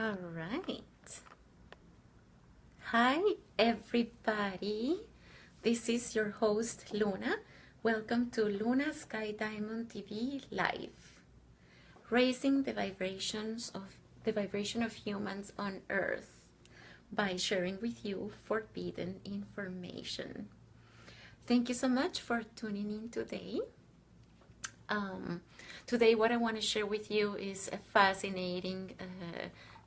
All right. Hi, everybody. This is your host, Luna. Welcome to Luna Sky Diamond TV Live, raising the vibration of humans on Earth by sharing with you forbidden information. Thank you so much for tuning in today. Today, what I want to share with you is a fascinating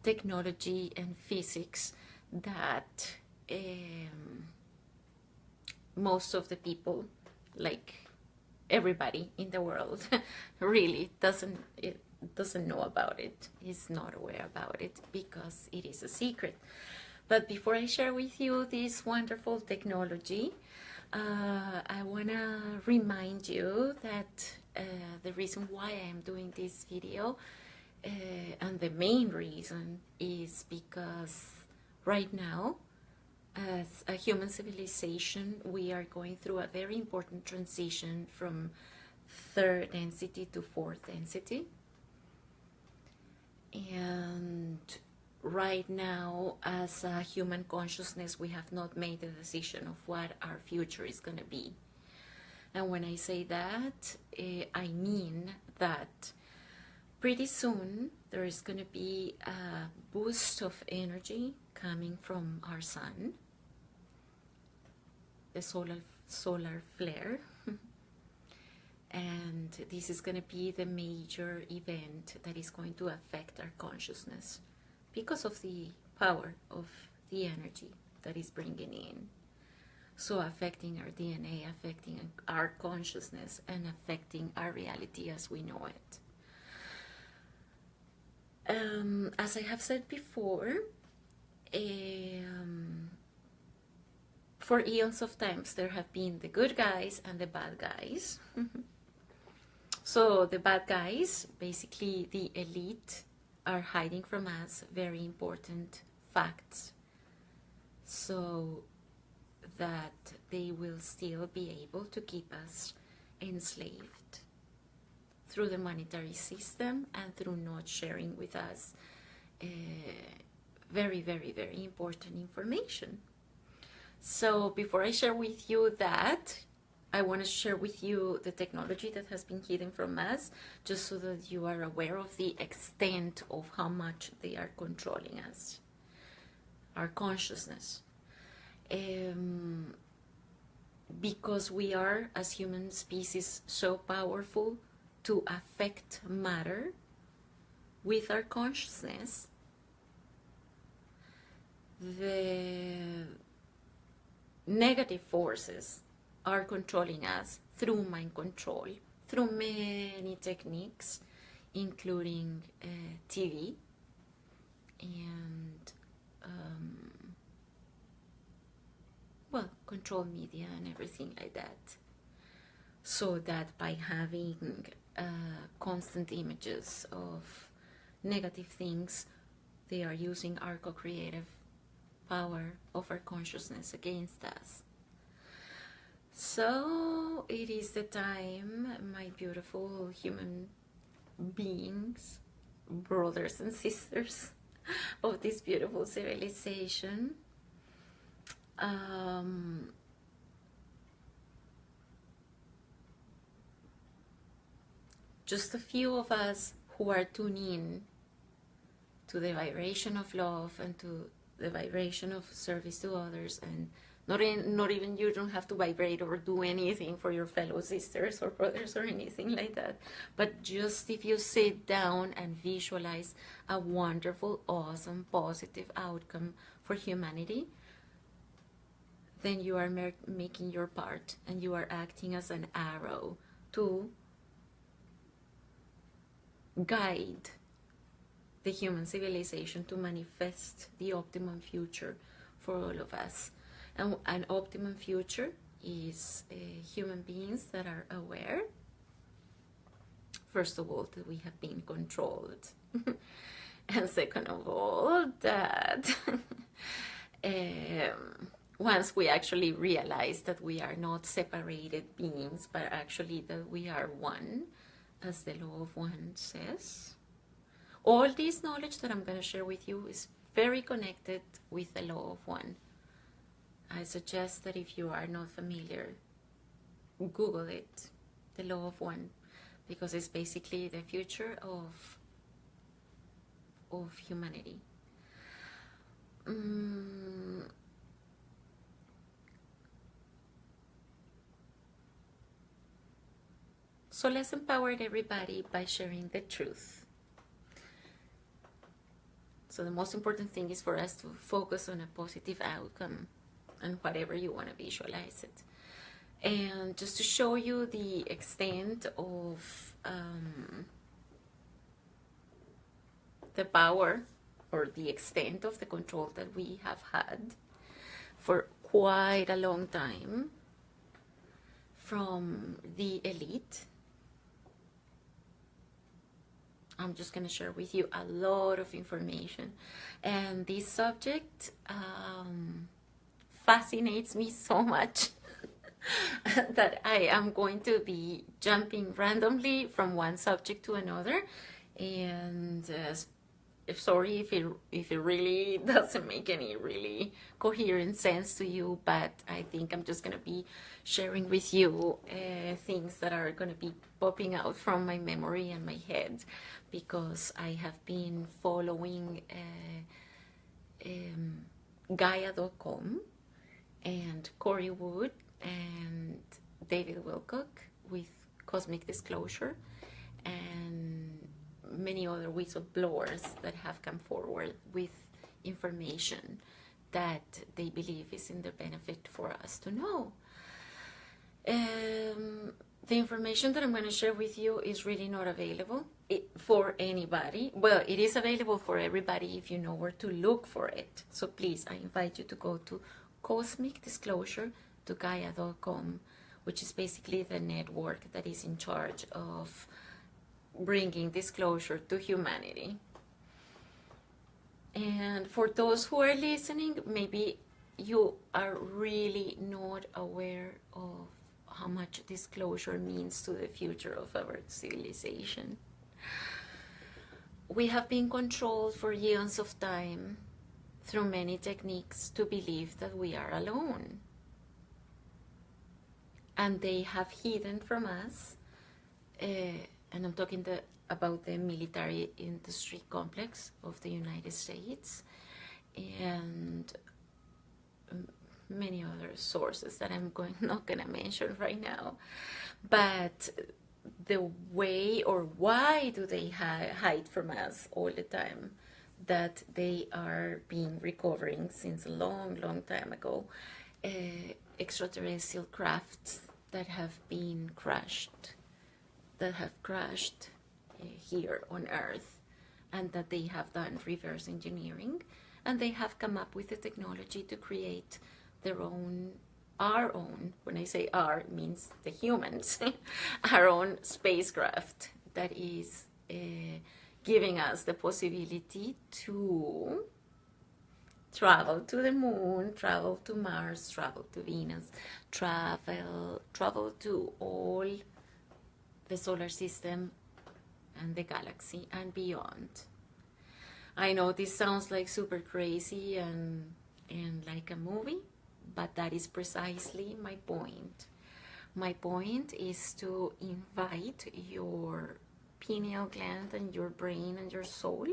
technology and physics that most of the people, like everybody in the world, really doesn't know about it, is not aware about it because it is a secret. But before I share with you this wonderful technology, I want to remind you that the reason why I am doing this video and the main reason is because right now, as a human civilization, we are going through a very important transition from third density to fourth density. And right now, as a human consciousness, we have not made the decision of what our future is going to be. And when I say that, I mean that pretty soon there is going to be a boost of energy coming from our sun, the solar flare. And this is going to be the major event that is going to affect our consciousness because of the power of the energy that is bringing in. So affecting our DNA, affecting our consciousness, and affecting our reality as we know it. As I have said before, for eons of times there have been the good guys and the bad guys. So the bad guys, basically the elite, are hiding from us very important facts so that they will still be able to keep us enslaved through the monetary system and through not sharing with us very, very, very important information. So before I share with you that, I want to share with you the technology that has been hidden from us, just so that you are aware of the extent of how much they are controlling us, our consciousness. Because we are, as human species, so powerful to affect matter with our consciousness, the negative forces are controlling us through mind control, through many techniques, including TV and control media and everything like that. So that by having constant images of negative things, they are using our co-creative power of our consciousness against us. So it is the time, my beautiful human beings, brothers and sisters of this beautiful civilization, just a few of us who are tuning in to the vibration of love and to the vibration of service to others, and not even you don't have to vibrate or do anything for your fellow sisters or brothers or anything like that, but just if you sit down and visualize a wonderful, awesome, positive outcome for humanity, then you are making your part and you are acting as an arrow to guide the human civilization to manifest the optimum future for all of us. And an optimum future is human beings that are aware, first of all, that we have been controlled, and second of all, that once we actually realize that we are not separated beings, but actually that we are one, as the law of one says, All this knowledge that I'm going to share with you is very connected with the law of one. I suggest that if you are not familiar, Google it, the law of one, because it's basically the future of humanity. So let's empower everybody by sharing the truth. So the most important thing is for us to focus on a positive outcome and whatever you want to visualize it. And just to show you the extent of the power or the extent of the control that we have had for quite a long time from the elite, I'm just going to share with you a lot of information. And this subject fascinates me so much that I am going to be jumping randomly from one subject to another. And sorry if it really doesn't make any really coherent sense to you, but I think I'm just going to be sharing with you things that are going to be popping out from my memory and my head, because I have been following Gaia.com and Corey Wood and David Wilcock with Cosmic Disclosure, and many other whistleblowers that have come forward with information that they believe is in the benefit for us to know. The information that I'm going to share with you is really not available for anybody. Well, it is available for everybody if you know where to look for it. So please, I invite you to go to Cosmic Disclosure to Gaia.com, which is basically the network that is in charge of bringing disclosure to humanity. And for those who are listening, maybe you are really not aware of how much disclosure means to the future of our civilization. We have been controlled for eons of time through many techniques to believe that we are alone. And they have hidden from us, and I'm talking about the military industry complex of the United States and many other sources that I'm not going to mention right now. But the way, or why do they hide from us all the time, that they are being recovering since a long, long time ago, extraterrestrial crafts that have been crashed, here on Earth, and that they have done reverse engineering, and they have come up with the technology to create our own, when I say our, it means the humans, our own spacecraft that is giving us the possibility to travel to the moon, travel to Mars, travel to Venus, travel to all the solar system and the galaxy and beyond. I know this sounds like super crazy and like a movie, but that is precisely my point. My point is to invite your pineal gland and your brain and your soul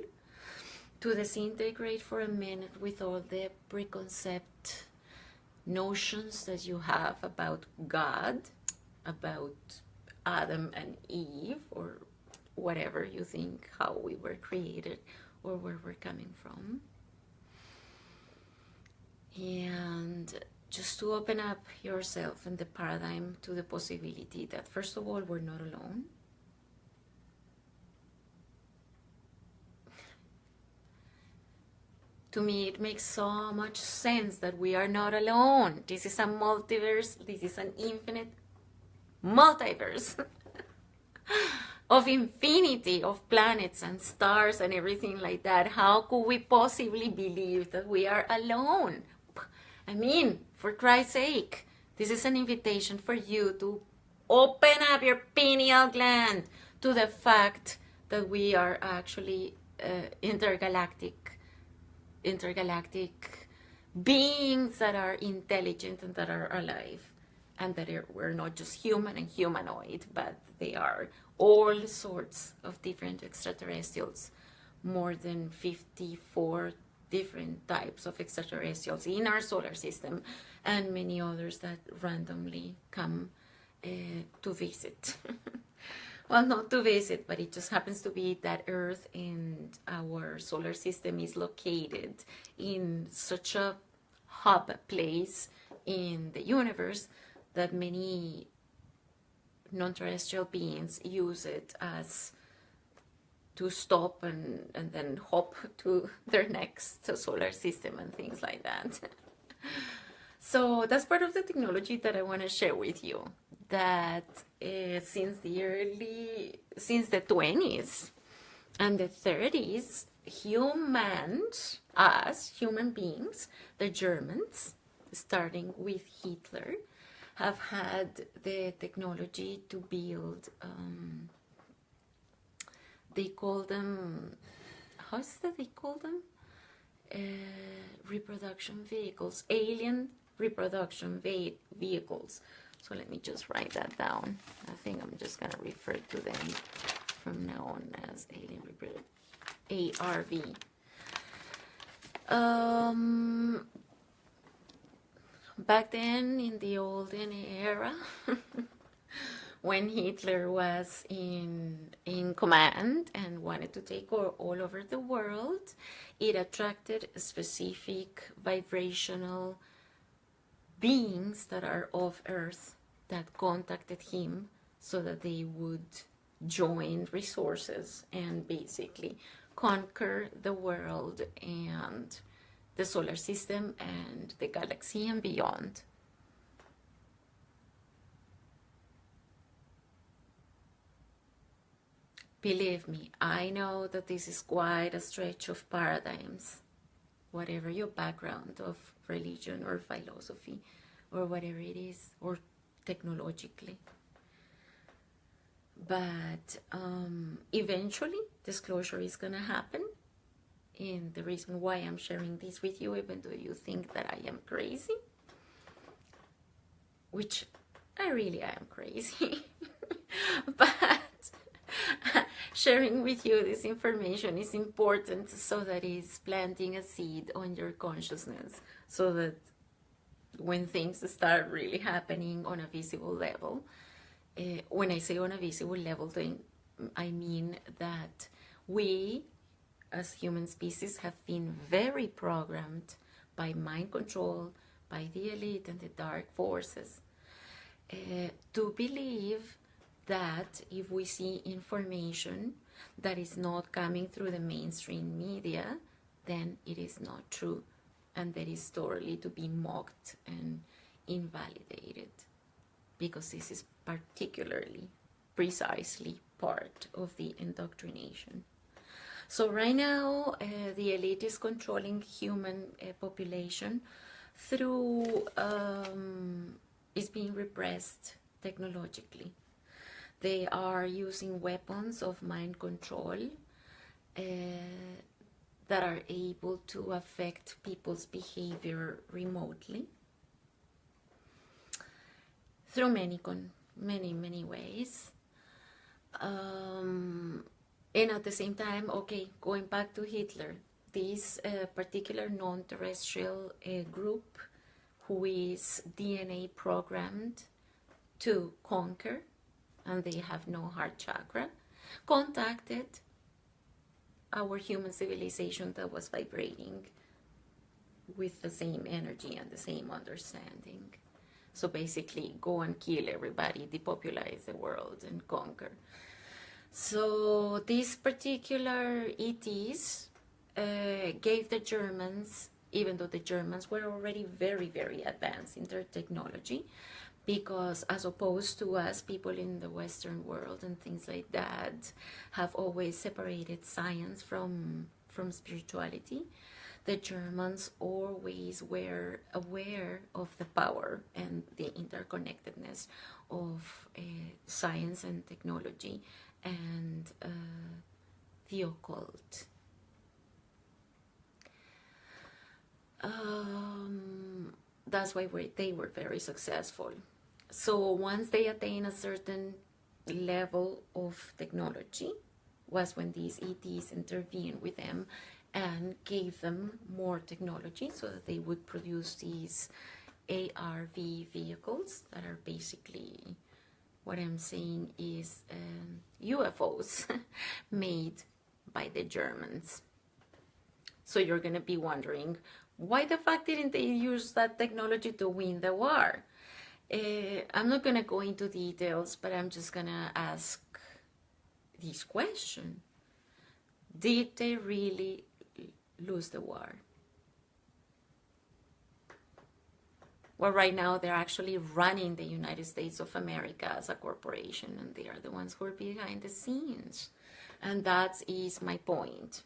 to disintegrate for a minute with all the preconceived notions that you have about God, about Adam and Eve, or whatever you think, how we were created or where we're coming from. And just to open up yourself and the paradigm to the possibility that, first of all, we're not alone. To me, it makes so much sense that we are not alone. This is a multiverse. This is an infinite multiverse of infinity of planets and stars and everything like that. How could we possibly believe that we are alone? I mean, for Christ's sake, this is an invitation for you to open up your pineal gland to the fact that we are actually intergalactic beings that are intelligent and that are alive, and that we're not just human and humanoid, but they are all sorts of different extraterrestrials, more than 54 different types of extraterrestrials in our solar system, and many others that randomly come to visit. Well, not to visit, but it just happens to be that Earth and our solar system is located in such a hub place in the universe that many non-terrestrial beings use it as to stop and then hop to their next single system and things like that. So that's part of the technology that I want to share with you, that since the 20s and the 30s, humans, us, human beings, the Germans, starting with Hitler, have had the technology to build, they call them, how is it that they call them? Reproduction vehicles, alien reproduction vehicles. So let me just write that down. I think I'm just going to refer to them from now on as alien reproduction, ARV. Back then, in the olden era, when Hitler was in command and wanted to take all over the world, it attracted specific vibrational beings that are of Earth that contacted him so that they would join resources and basically conquer the world and the solar system and the galaxy and beyond. Believe me, I know that this is quite a stretch of paradigms, whatever your background of religion or philosophy or whatever it is, or technologically. But eventually disclosure is going to happen. And the reason why I'm sharing this with you, even though you think that I am crazy, which I really am crazy, but sharing with you this information is important so that it's planting a seed on your consciousness, so that when things start really happening on a visible level, when I say on a visible level, then I mean that we as human species have been very programmed by mind control, by the elite and the dark forces, to believe that if we see information that is not coming through the mainstream media, then it is not true, and that is totally to be mocked and invalidated, because this is particularly, precisely part of the indoctrination. So right now, the elite is controlling human population through, is being repressed technologically. They are using weapons of mind control that are able to affect people's behavior remotely through many ways. And at the same time, okay, going back to Hitler, this particular non-terrestrial group who is DNA programmed to conquer, and they have no heart chakra, contacted our human civilization that was vibrating with the same energy and the same understanding. So basically, go and kill everybody, depopulate the world, and conquer. So these particular ETs gave the Germans, even though the Germans were already very advanced in their technology, because as opposed to us, people in the Western world and things like that have always separated science from spirituality, the Germans always were aware of the power and the interconnectedness of science and technology and the occult That's why they were very successful. So once they attain a certain level of technology, was when these ETs intervened with them and gave them more technology so that they would produce these ARV vehicles that are basically, what I'm saying is UFOs made by the Germans. So you're going to be wondering, why the fuck didn't they use that technology to win the war? I'm not going to go into details, but I'm just going to ask this question. Did they really lose the war? Well, right now they're actually running the United States of America as a corporation, and they are the ones who are behind the scenes. And that is my point.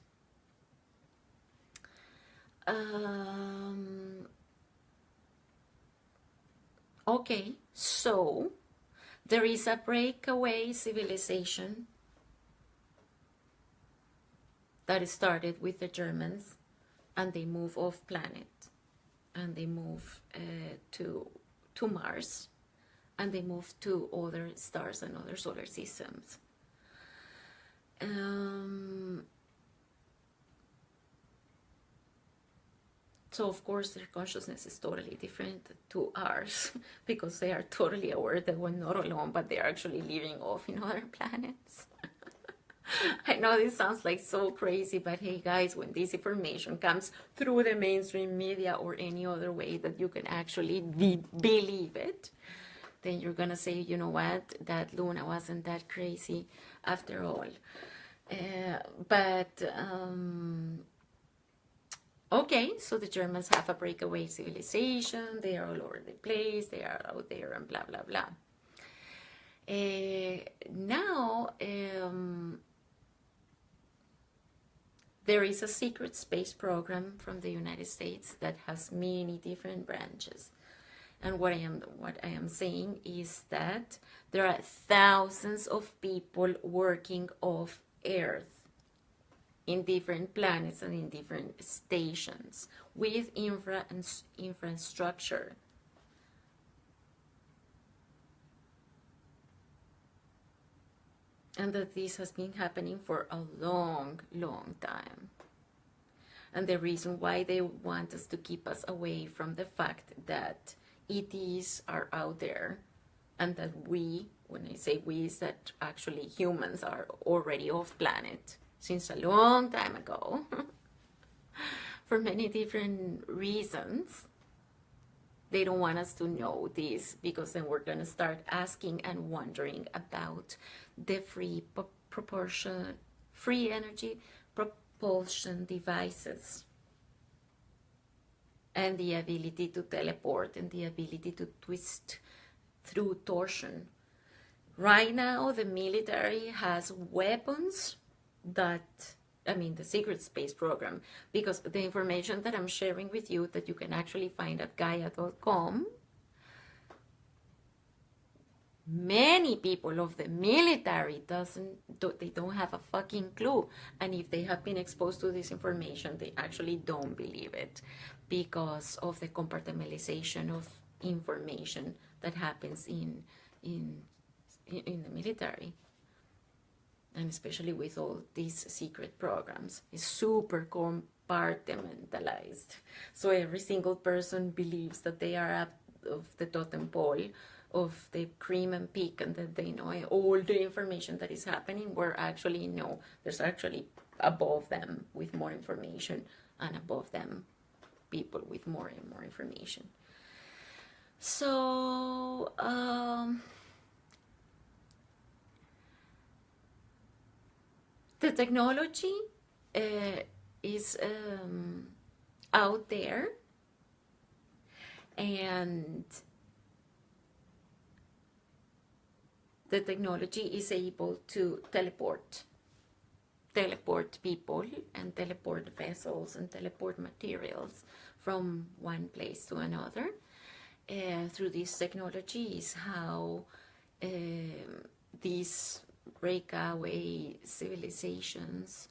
Okay, so there is a breakaway civilization that started with the Germans, and they move off planet, and they move to Mars, and they move to other stars and other solar systems. So of course their consciousness is totally different to ours because they are totally aware that we're not alone, but they're actually living off in other planets. I know this sounds like so crazy, but hey guys, when this information comes through the mainstream media or any other way that you can actually believe it, then you're gonna say, you know what, that Luna wasn't that crazy after all. Okay, so the Germans have a breakaway civilization, they are all over the place, they are out there and blah, blah, blah. Now, there is a secret space program from the United States that has many different branches. And what I am saying is that there are thousands of people working off Earth in different planets and in different stations with infrastructure. And that this has been happening for a long, long time. And the reason why they want us to keep us away from the fact that ETs are out there, and that we, when I say we, is that actually humans are already off planet since a long time ago for many different reasons. They don't want us to know this because then we're going to start asking and wondering about the free energy propulsion devices and the ability to teleport and the ability to twist through torsion. Right now, the military has weapons that, I mean, the secret space program, because the information that I'm sharing with you that you can actually find at Gaia.com, many people of the military they don't have a fucking clue. And if they have been exposed to this information, they actually don't believe it because of the compartmentalization of information that happens in the military. And especially with all these secret programs, it's super compartmentalized. So every single person believes that they are up of the totem pole of the cream and peak, and that they know all the information that is happening, where actually no, there's actually above them with more information, and above them people with more and more information. So the technology is out there, and the technology is able to teleport people and teleport vessels and teleport materials from one place to another. Through this technology is how these breakaway civilizations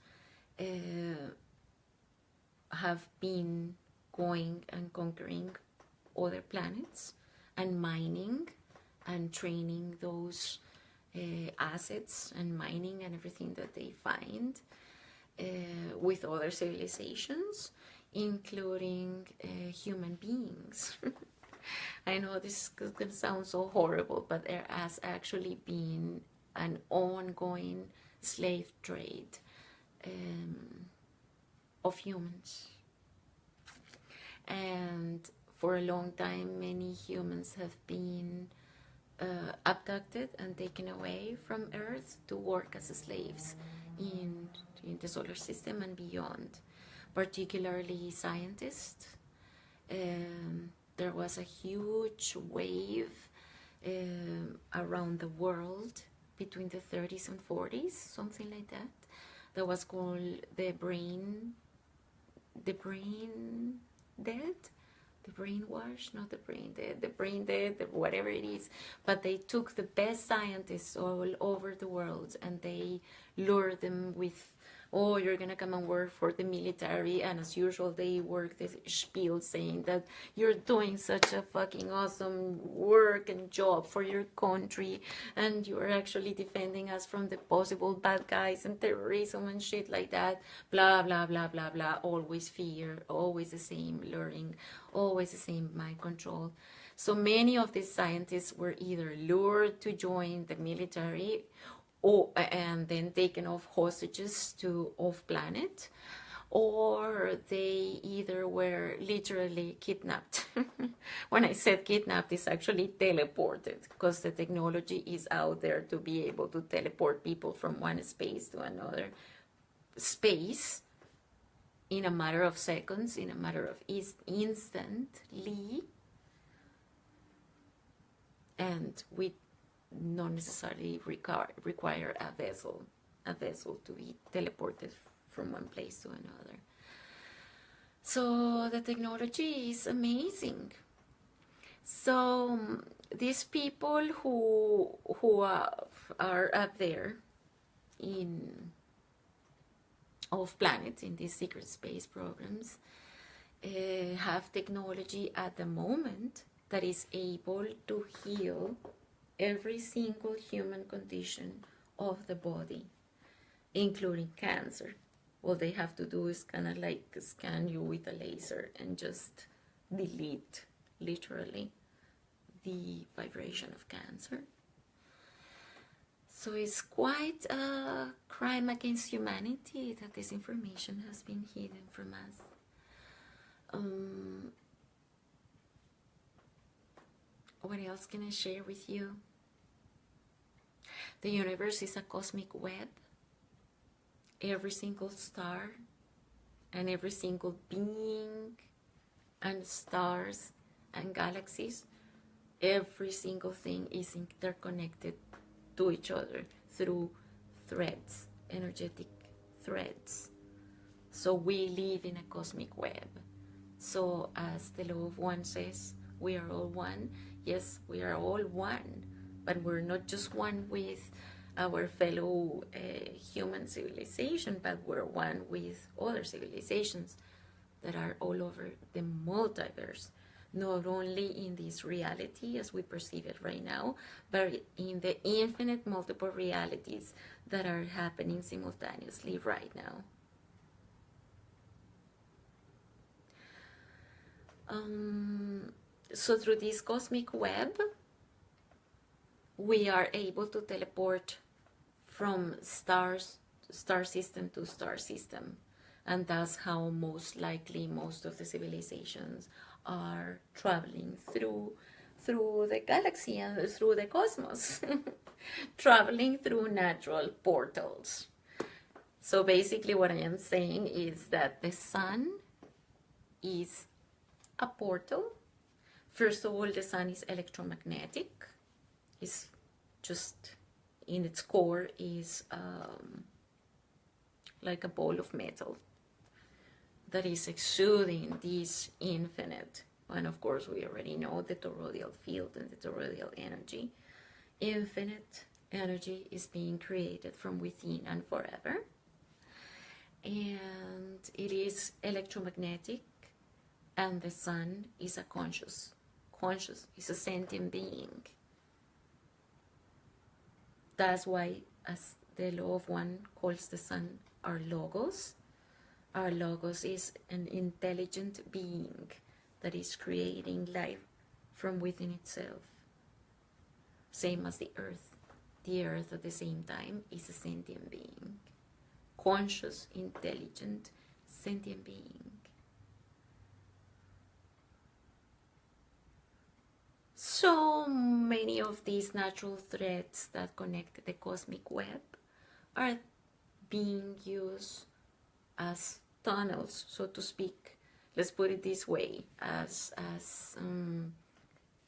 have been going and conquering other planets and mining and training those assets and mining and everything that they find with other civilizations, including human beings. I know this can sound so horrible, but there has actually been an ongoing slave trade of humans. And for a long time, many humans have been abducted and taken away from Earth to work as slaves in the solar system and beyond, particularly scientists. There was a huge wave around the world between the 30s and 40s, something like that. That was called the brain dead, the brainwash, not the brain dead, the brain dead, whatever it is. But they took the best scientists all over the world and they lured them with, oh, you're gonna come and work for the military, and as usual they work this spiel saying that you're doing such a fucking awesome work and job for your country and you're actually defending us from the possible bad guys and terrorism and shit like that, blah blah blah blah blah. Always fear, always the same luring, always the same mind control. So many of these scientists were either lured to join the military and then taken off hostages to off planet, or they either were literally kidnapped. When I said kidnapped, it's actually teleported, because the technology is out there to be able to teleport people from one space to another space in a matter of seconds, in a matter of instantly, and we not necessarily require a vessel to be teleported from one place to another. So the technology is amazing. So these people who are up there in off planet in these secret space programs have technology at the moment that is able to heal every single human condition of the body, including cancer. All they have to do is kind of like scan you with a laser and just delete, literally, the vibration of cancer. So it's quite a crime against humanity that this information has been hidden from us. What else can I share with you? The universe is a cosmic web. Every single star and every single being and stars and galaxies, every single thing is interconnected to each other through threads, energetic threads. So we live in a cosmic web. So as the law of one says, we are all one. Yes, we are all one, but we're not just one with our fellow human civilization, but we're one with other civilizations that are all over the multiverse, not only in this reality as we perceive it right now, but in the infinite multiple realities that are happening simultaneously right now. So through this cosmic web, we are able to teleport from star system to star system, and that's how most likely most of the civilizations are traveling through the galaxy and through the cosmos, traveling through natural portals. So basically what I am saying is that the sun is a portal. First of all, the sun is electromagnetic. It's just in its core is like a ball of metal that is exuding this infinite, and of course we already know the toroidal field and the toroidal energy. Infinite energy is being created from within and forever, and it is electromagnetic, and the sun is a conscious, is a sentient being. That's why, as the law of one calls the sun our logos is an intelligent being that is creating life from within itself. Same as the earth. The earth at the same time is a sentient being. Conscious, intelligent, sentient being. So many of these natural threads that connect the cosmic web are being used as tunnels, so to speak. Let's put it this way, as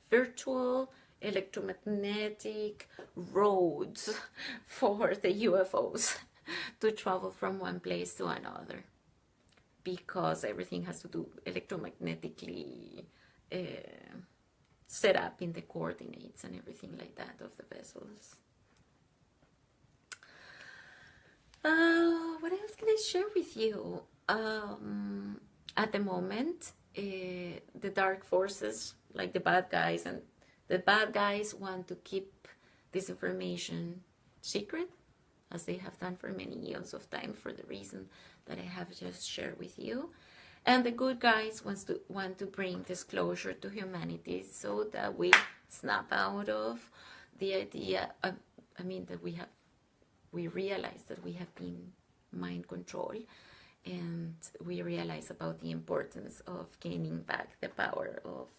virtual electromagnetic roads for the UFOs to travel from one place to another, because everything has to do electromagnetically set up in the coordinates and everything like that of the vessels. What else can I share with you? At the moment, the dark forces, like the bad guys, and the bad guys want to keep this information secret, as they have done for many years of time, for the reason that I have just shared with you. And the good guys want to bring disclosure to humanity, so that we snap out of the idea. That we realize that we have been mind controlled, and we realize about the importance of gaining back the power of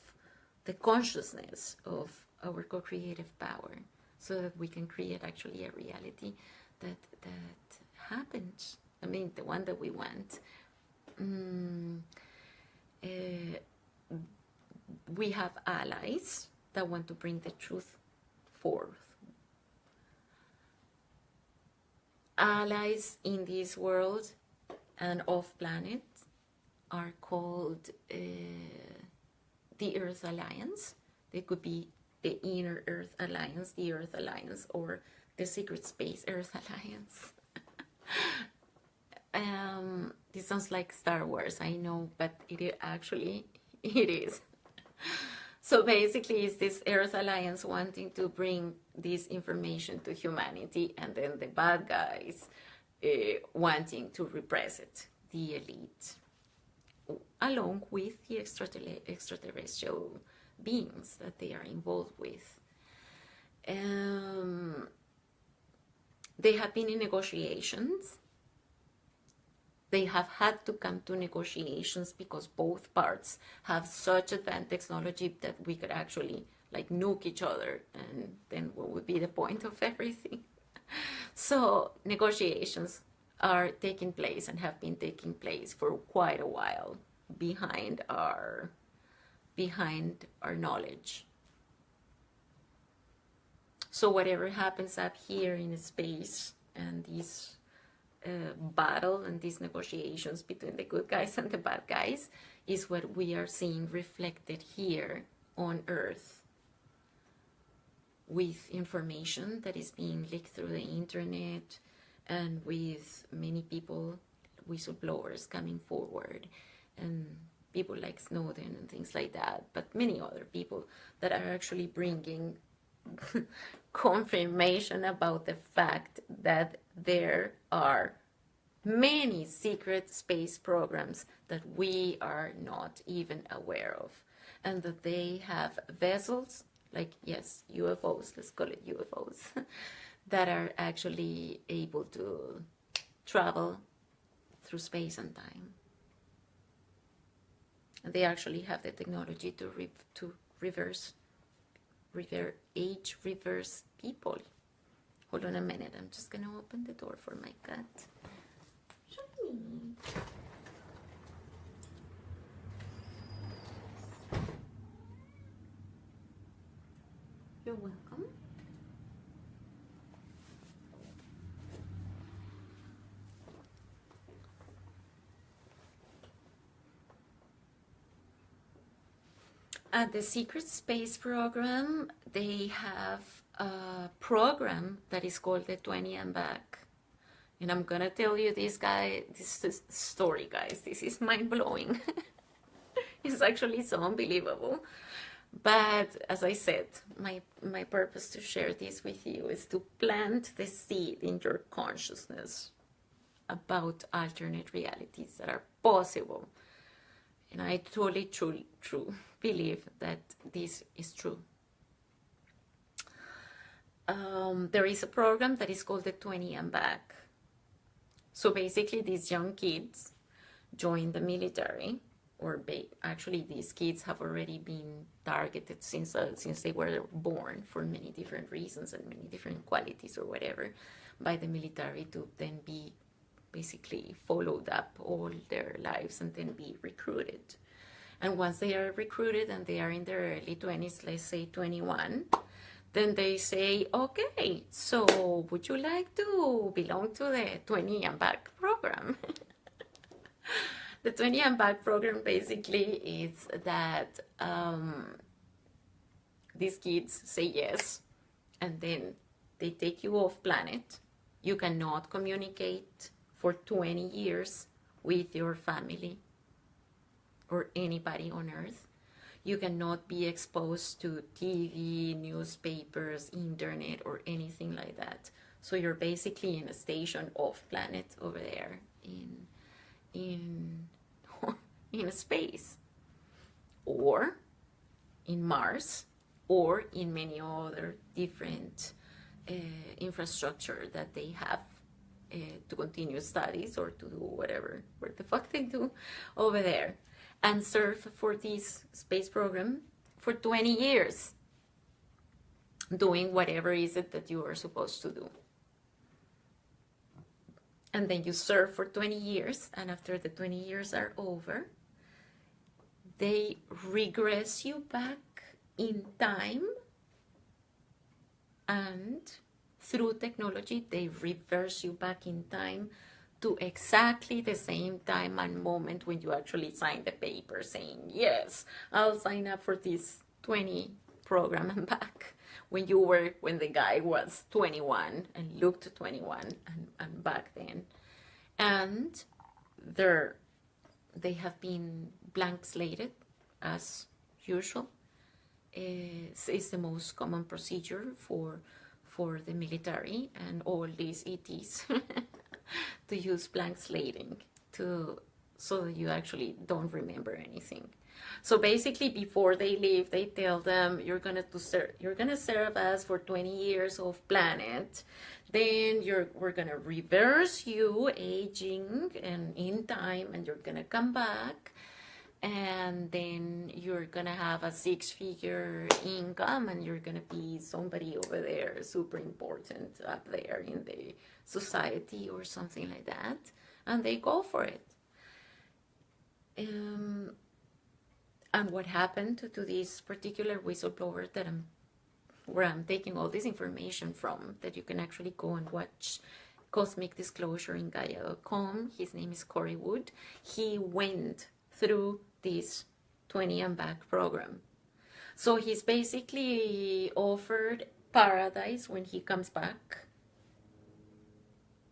the consciousness of our co-creative power, so that we can create actually a reality that happens. The one that we want. We have allies that want to bring the truth forth. Allies in this world and off planet are called the Earth Alliance. They could be the Inner Earth Alliance, the Earth Alliance, or the Secret Space Earth Alliance. This sounds like Star Wars, I know, but it is. So basically, it's this Earth Alliance wanting to bring this information to humanity, and then the bad guys wanting to repress it, the elite, along with the extraterrestrial beings that they are involved with. They have been in negotiations. They have had to come to negotiations because both parts have such advanced technology that we could actually nuke each other, and then what would be the point of everything? So negotiations are taking place and have been taking place for quite a while behind our knowledge. So whatever happens up here in space, and these battle and these negotiations between the good guys and the bad guys, is what we are seeing reflected here on Earth, with information that is being leaked through the internet, and with many people, whistleblowers, coming forward, and people like Snowden and things like that, but many other people that are actually bringing confirmation about the fact that there are many secret space programs that we are not even aware of, and that they have vessels, UFOs, let's call it UFOs, that are actually able to travel through space and time. And they actually have the technology to reverse people. Hold on a minute, I'm just gonna open the door for my cat. Shiny. You're welcome. At the Secret Space Program, they have a program that is called the 20 and Back. And I'm gonna tell you this story, guys. This is mind-blowing. It's actually so unbelievable. But as I said, my purpose to share this with you is to plant the seed in your consciousness about alternate realities that are possible. And I truly, truly, true believe that this is true. There is a program that is called the 20 and Back. So basically, these young kids join the military, or actually these kids have already been targeted since they were born for many different reasons and many different qualities or whatever by the military, to then be basically followed up all their lives and then be recruited. And once they are recruited and they are in their early 20s, let's say 21, then they say, okay, so would you like to belong to the 20 and Back program? The 20 and Back program basically is that these kids say yes, and then they take you off planet. You cannot communicate for 20 years with your family or anybody on Earth. You cannot be exposed to TV, newspapers, internet, or anything like that. So you're basically in a station off planet over there in space, or in Mars, or in many other different infrastructure that they have to continue studies or to do whatever the fuck they do over there, and serve for this space program for 20 years, doing whatever is it that you are supposed to do. And then you serve for 20 years, and after the 20 years are over, they regress you back in time, and through technology, they reverse you back in time to exactly the same time and moment when you actually signed the paper saying, yes, I'll sign up for this 20 program and back, when the guy was 21 and looked 21 and back then. And they have been blank slated as usual. It's the most common procedure for the military and all these ETs to use blank slating so that you actually don't remember anything. So basically, before they leave, they tell them, you're gonna serve us for 20 years off planet. Then we're gonna reverse you aging and in time, and you're gonna come back, and then you're gonna have a 6-figure income, and you're gonna be somebody over there super important up there in the society or something like that. And they go for it. And what happened to this particular whistleblower where I'm taking all this information from, that you can actually go and watch Cosmic Disclosure in Gaia.com. His name is Corey Wood. He went through this 20 and Back program. So he's basically offered paradise when he comes back.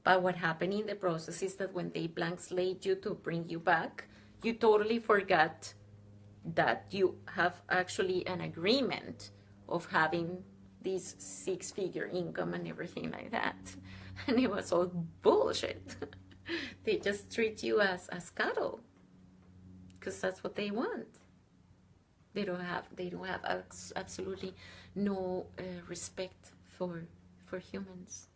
But what happened in the process is that when they blank slate you to bring you back, you totally forgot that you have actually an agreement of having this 6-figure income and everything like that. And it was all bullshit. They just treat you as cattle, because that's what they want. They don't have absolutely no respect for humans.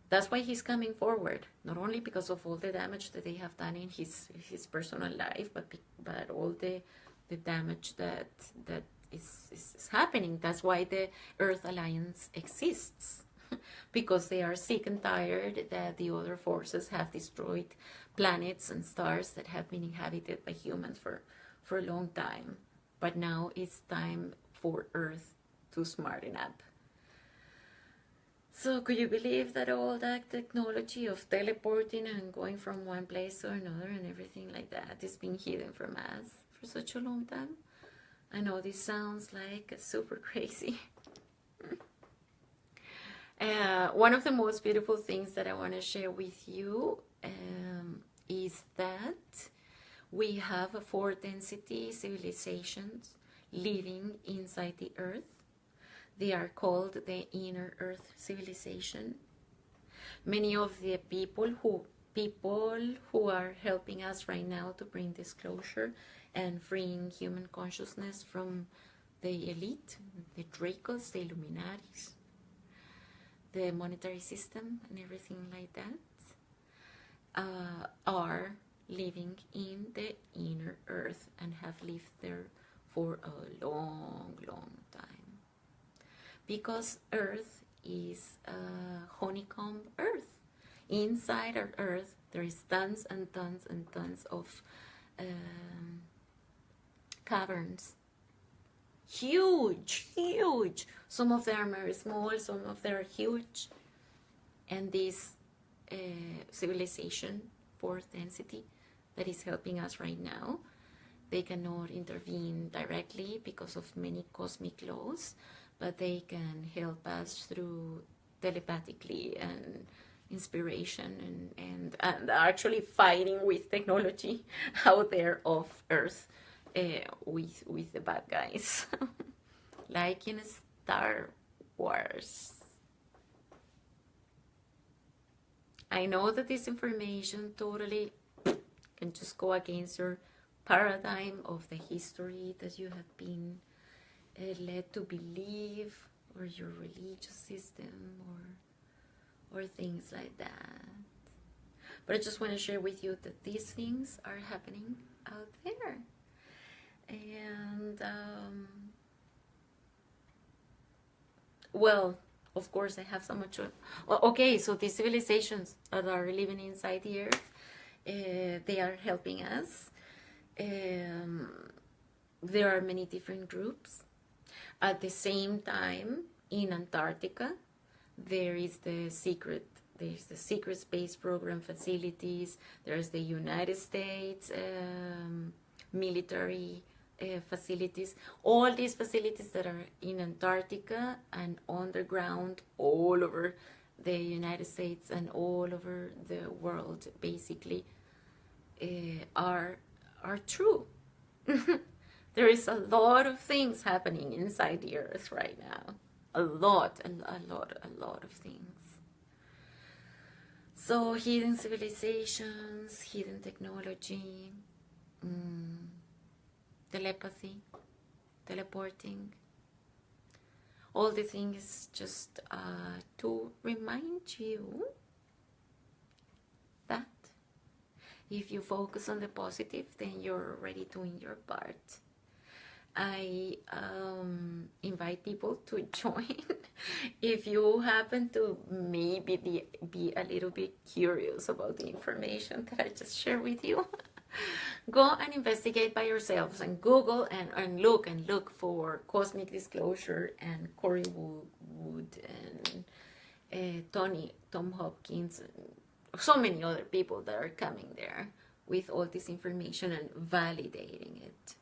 That's why he's coming forward, not only because of all the damage that they have done in his personal life, but all the damage that is happening. That's why the Earth Alliance exists, because they are sick and tired that the other forces have destroyed planets and stars that have been inhabited by humans for a long time. But now it's time for Earth to smarten up. So could you believe that all that technology of teleporting and going from one place to another and everything like that is being hidden from us for such a long time? I know this sounds like super crazy. One of the most beautiful things that I want to share with you is that We have four density civilizations living inside the earth. They are called the inner earth civilization. Many of the people who are helping us right now to bring disclosure and freeing human consciousness from the elite, the Dracos, the Illuminaris, the monetary system and everything like that, are living in the inner earth and have lived there for a long, long time. Because earth is a honeycomb earth. Inside our earth there is tons and tons and tons of caverns. Huge, huge. Some of them are small, some of them are huge. And this civilization, fourth density, that is helping us right now, they cannot intervene directly because of many cosmic laws, but they can help us through telepathically and inspiration and actually fighting with technology out there off Earth with the bad guys. Like in Star Wars. I know that this information totally can just go against your paradigm of the history that you have been led to believe, or your religious system, or things like that. But I just want to share with you that these things are happening out there. And well, of course, I have so much. Okay, so these civilizations that are living inside the earth, they are helping us. There are many different groups. At the same time, in Antarctica, there's the secret space program facilities. There's the United States military facilities. All these facilities that are in Antarctica and underground all over the United States and all over the world, basically, are true. There is a lot of things happening inside the earth right now. A lot of things. So hidden civilizations, hidden technology, telepathy, teleporting. All the things just to remind you that if you focus on the positive, then you're already doing your part. I invite people to join. If you happen to maybe be a little bit curious about the information that I just shared with you, go and investigate by yourselves and Google and look for Cosmic Disclosure and Corey Wood and Tom Hopkins, and so many other people that are coming there with all this information and validating it.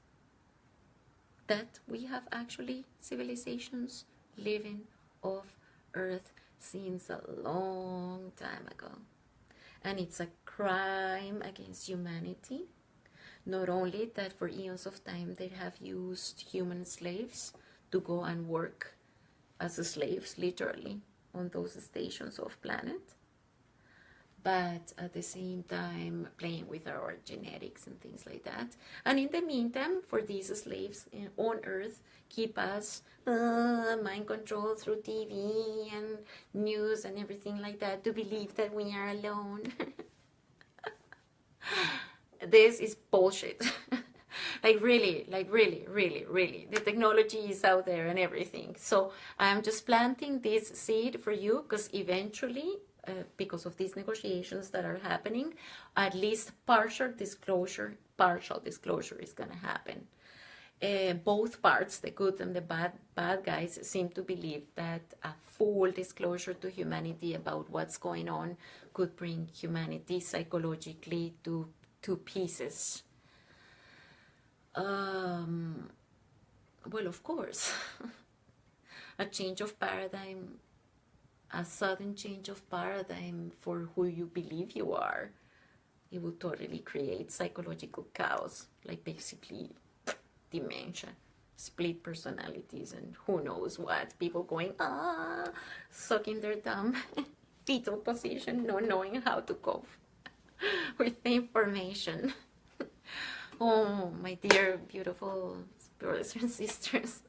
That we have actually civilizations living off Earth since a long time ago. And it's a crime against humanity. Not only that, for eons of time they have used human slaves to go and work as slaves, literally, on those stations of planet, but at the same time playing with our genetics and things like that. And in the meantime, for these slaves on Earth, keep us mind control through TV and news and everything like that, to believe that we are alone. This is bullshit. really. The technology is out there and everything. So I'm just planting this seed for you, because eventually, because of these negotiations that are happening, at least partial disclosure is going to happen. Both parts, the good and the bad guys, seem to believe that a full disclosure to humanity about what's going on could bring humanity psychologically to pieces. Well, of course, a change of paradigm, a sudden change of paradigm for who you believe you are, it will totally create psychological chaos, like basically dementia, split personalities, and who knows what. People going, sucking their thumb, fetal position, not knowing how to cope with the information. Oh, my dear, beautiful brothers and sisters.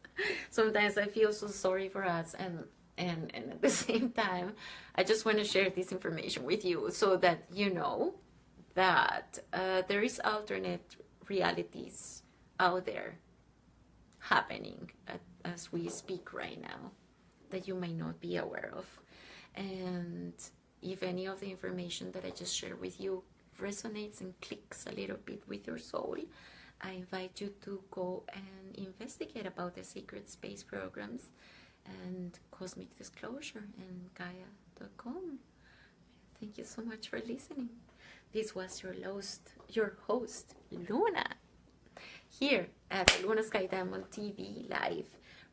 Sometimes I feel so sorry for us, and at the same time, I just want to share this information with you so that you know that there is alternate realities out there happening as we speak right now that you may not be aware of. And if any of the information that I just shared with you resonates and clicks a little bit with your soul, I invite you to go and investigate about the Sacred Space programs and Cosmic Disclosure and Gaia.com. Thank you so much for listening. This was your host, Luna, here at Luna Sky Diamond TV Live,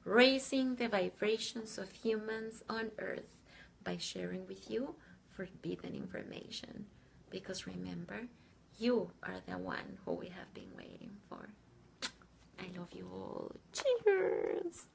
raising the vibrations of humans on Earth by sharing with you forbidden information. Because remember, you are the one who we have been waiting for. I love you all. Cheers!